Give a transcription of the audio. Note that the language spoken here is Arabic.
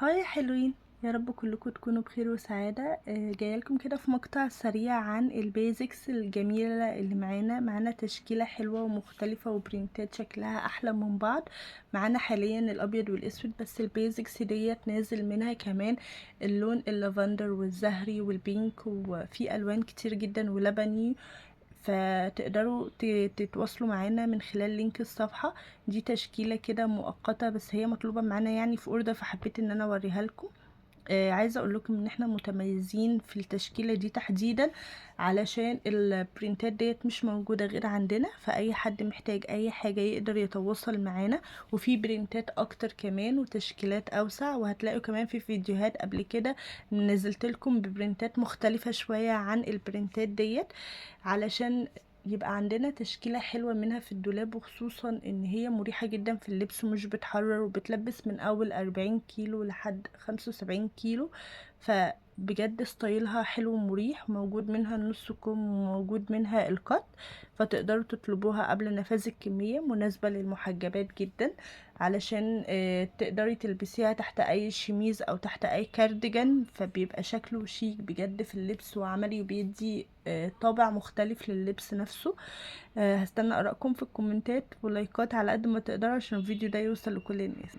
هاي يا حلوين، يا رب كلكم تكونوا بخير وسعادة. جايه لكم كده في مقطع سريع عن البيزكس الجميلة اللي معانا تشكيلة حلوة ومختلفة وبرينتات شكلها احلى من بعض. معانا حاليا الابيض والاسود، بس البيزكس ديت نازل منها كمان اللون اللافندر والزهري والبينك، وفي الوان كتير جدا ولبني. فتقدروا تتواصلوا معانا من خلال لينك الصفحة. دي تشكيلة كده مؤقتة، بس هي مطلوبة معانا يعني في اوردر، فحبيت ان انا اوريها لكم. عايزه اقول لكم ان احنا متميزين في التشكيله دي تحديدا، علشان البرينتات ديت مش موجوده غير عندنا، فاي حد محتاج اي حاجه يقدر يتواصل معانا. وفي برينتات اكتر كمان وتشكيلات اوسع، وهتلاقوا كمان في فيديوهات قبل كده نزلت لكم ببرينتات مختلفه شويه عن البرينتات ديت، علشان يبقى عندنا تشكيلة حلوة منها في الدولاب، وخصوصا ان هي مريحة جدا في اللبس ومش بتحرر، وبتلبس من اول 40 كيلو لحد 75 كيلو. فبجد ستايلها حلو ومريح، موجود منها النص كم وموجود منها القط. فتقدروا تطلبوها قبل نفاذ الكمية، مناسبة للمحجبات جدا، علشان تقدري تلبسيها تحت اي شميز او تحت اي كارديجان، فبيبقى شكله شيك بجد في اللبس وعملي، وبيدي طابع مختلف لللبس نفسه. هستنى ارائكم في الكومنتات ولايكات على قد ما تقدروا، عشان الفيديو ده يوصل لكل الناس.